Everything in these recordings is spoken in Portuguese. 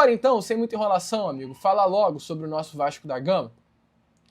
Bora então, sem muita enrolação, amigo, falar logo sobre o nosso Vasco da Gama.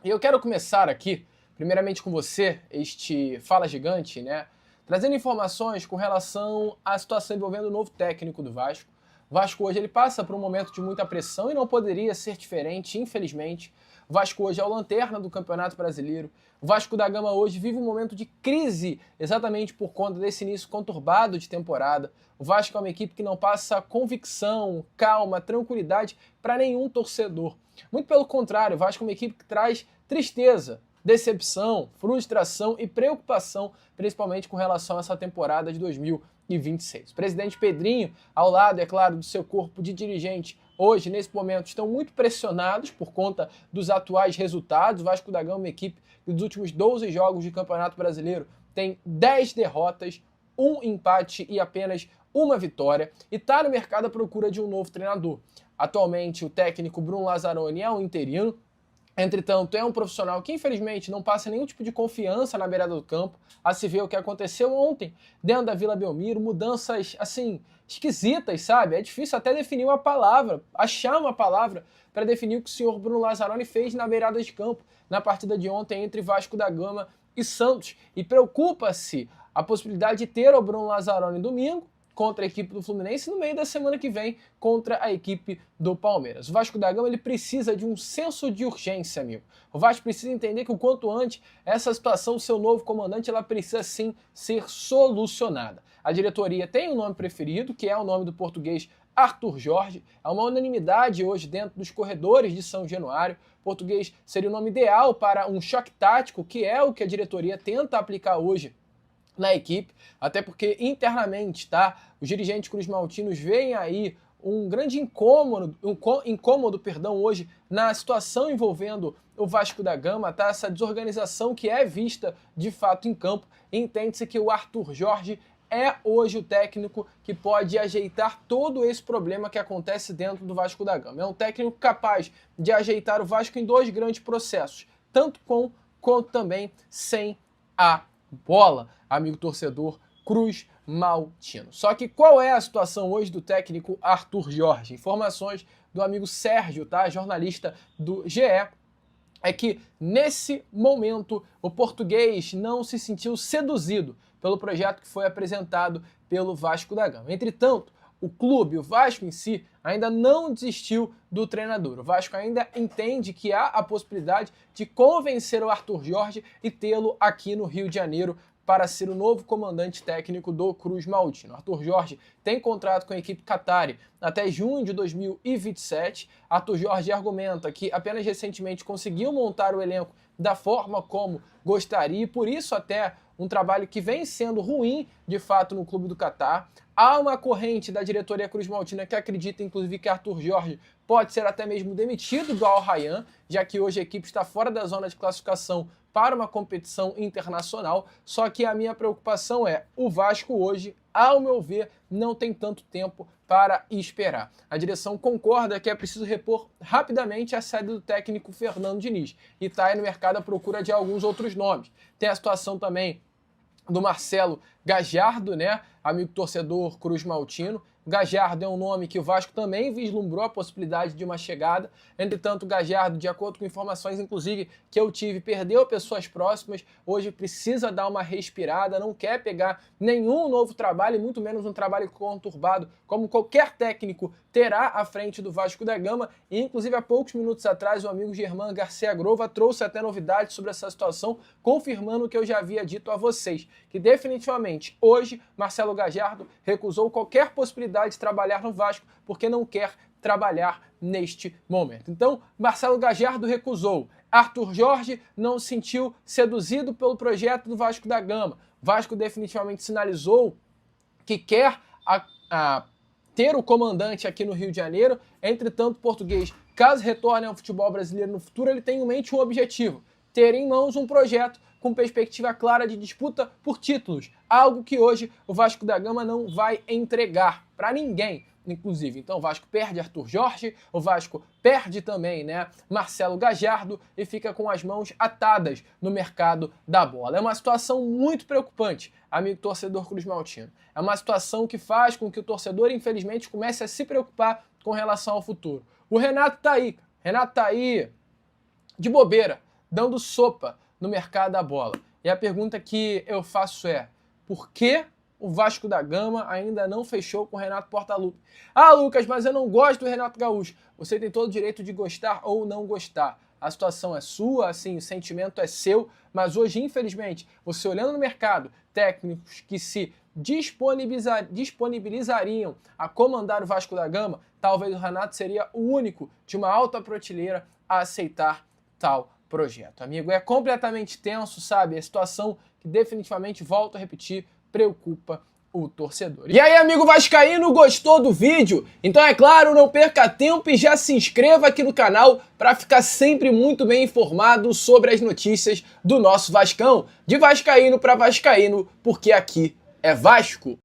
E eu quero começar aqui, primeiramente com você, este Fala Gigante, né? Trazendo informações com relação à situação envolvendo o novo técnico do Vasco. O Vasco hoje ele passa por um momento de muita pressão e não poderia ser diferente, infelizmente. O Vasco hoje é o lanterna do Campeonato Brasileiro. O Vasco da Gama hoje vive um momento de crise exatamente por conta desse início conturbado de temporada. O Vasco é uma equipe que não passa convicção, calma, tranquilidade para nenhum torcedor. Muito pelo contrário, o Vasco é uma equipe que traz tristeza, decepção, frustração e preocupação, principalmente com relação a essa temporada de 2026. O presidente Pedrinho, ao lado, é claro, do seu corpo de dirigente, hoje, nesse momento, estão muito pressionados por conta dos atuais resultados. O Vasco da Gama é uma equipe que nos últimos 12 jogos de Campeonato Brasileiro tem 10 derrotas, 1 empate e apenas uma vitória, e está no mercado à procura de um novo treinador. Atualmente, o técnico Bruno Lazzaroni é um interino. Entretanto, é um profissional que, infelizmente, não passa nenhum tipo de confiança na beirada do campo. A se ver o que aconteceu ontem dentro da Vila Belmiro, mudanças, assim, esquisitas, sabe? É difícil até definir uma palavra, achar uma palavra para definir o que o senhor Bruno Lazzaroni fez na beirada de campo, na partida de ontem entre Vasco da Gama e Santos. E preocupa-se a possibilidade de ter o Bruno Lazzaroni domingo contra a equipe do Fluminense no meio da semana que vem contra a equipe do Palmeiras. O Vasco da Gama ele precisa de um senso de urgência, amigo. O Vasco precisa entender que o quanto antes essa situação do seu novo comandante ela precisa sim ser solucionada. A diretoria tem um nome preferido, que é o nome do português Arthur Jorge. É uma unanimidade hoje dentro dos corredores de São Januário. Português seria o nome ideal para um choque tático, que é o que a diretoria tenta aplicar hoje na equipe, até porque internamente, tá? Os dirigentes cruzmaltinos veem aí um grande incômodo hoje na situação envolvendo o Vasco da Gama, tá? Essa desorganização que é vista de fato em campo. Entende-se que o Arthur Jorge é hoje o técnico que pode ajeitar todo esse problema que acontece dentro do Vasco da Gama. É um técnico capaz de ajeitar o Vasco em dois grandes processos, tanto com quanto também sem a bola, amigo torcedor Cruz Maltino. Só que qual é a situação hoje do técnico Arthur Jorge? Informações do amigo Sérgio, tá? Jornalista do GE, é que nesse momento o português não se sentiu seduzido pelo projeto que foi apresentado pelo Vasco da Gama. Entretanto, o clube, o Vasco em si, ainda não desistiu do treinador. O Vasco ainda entende que há a possibilidade de convencer o Arthur Jorge e tê-lo aqui no Rio de Janeiro para ser o novo comandante técnico do Cruz Maltino. Arthur Jorge tem contrato com a equipe Qatari até junho de 2027. Arthur Jorge argumenta que apenas recentemente conseguiu montar o elenco da forma como gostaria e por isso até um trabalho que vem sendo ruim, de fato, no clube do Catar. Há uma corrente da diretoria Cruz Maltina que acredita, inclusive, que Arthur Jorge pode ser até mesmo demitido do Al Rayyan, já que hoje a equipe está fora da zona de classificação para uma competição internacional. Só que a minha preocupação é, o Vasco hoje, ao meu ver, não tem tanto tempo para esperar. A direção concorda que é preciso repor rapidamente a saída do técnico Fernando Diniz e está aí no mercado à procura de alguns outros nomes. Tem a situação também do Marcelo Gajardo, né, amigo torcedor Cruz Maltino. Gajardo é um nome que o Vasco também vislumbrou a possibilidade de uma chegada. Entretanto, Gajardo, de acordo com informações, inclusive, que eu tive, perdeu pessoas próximas. Hoje precisa dar uma respirada, não quer pegar nenhum novo trabalho, e muito menos um trabalho conturbado, como qualquer técnico terá à frente do Vasco da Gama. E, inclusive, há poucos minutos atrás, o amigo Germán Garcia Grova trouxe até novidades sobre essa situação, confirmando o que eu já havia dito a vocês, que definitivamente, hoje, Marcelo Gajardo recusou qualquer possibilidade de trabalhar no Vasco, porque não quer trabalhar neste momento. Então, Marcelo Gajardo recusou. Arthur Jorge não se sentiu seduzido pelo projeto do Vasco da Gama. Vasco definitivamente sinalizou que quer ter o comandante aqui no Rio de Janeiro. Entretanto, o português, caso retorne ao futebol brasileiro no futuro, ele tem em mente um objetivo: ter em mãos um projeto com perspectiva clara de disputa por títulos, algo que hoje o Vasco da Gama não vai entregar para ninguém, inclusive. Então o Vasco perde Arthur Jorge, o Vasco perde também, né, Marcelo Gajardo e fica com as mãos atadas no mercado da bola. É uma situação muito preocupante, amigo torcedor Cruz Maltino. É uma situação que faz com que o torcedor, infelizmente, comece a se preocupar com relação ao futuro. O Renato tá aí, de bobeira, dando sopa no mercado da bola. E a pergunta que eu faço é, por que o Vasco da Gama ainda não fechou com o Renato Portaluppi? Ah, Lucas, mas eu não gosto do Renato Gaúcho. Você tem todo o direito de gostar ou não gostar. A situação é sua, assim, o sentimento é seu, mas hoje, infelizmente, você olhando no mercado, técnicos que se disponibilizariam a comandar o Vasco da Gama, talvez o Renato seria o único de uma alta prateleira a aceitar tal projeto. Amigo, é completamente tenso, sabe? É a situação que definitivamente, volto a repetir, preocupa o torcedor. E aí, amigo vascaíno, gostou do vídeo? Então, é claro, não perca tempo e já se inscreva aqui no canal para ficar sempre muito bem informado sobre as notícias do nosso Vascão. De vascaíno para vascaíno, porque aqui é Vasco.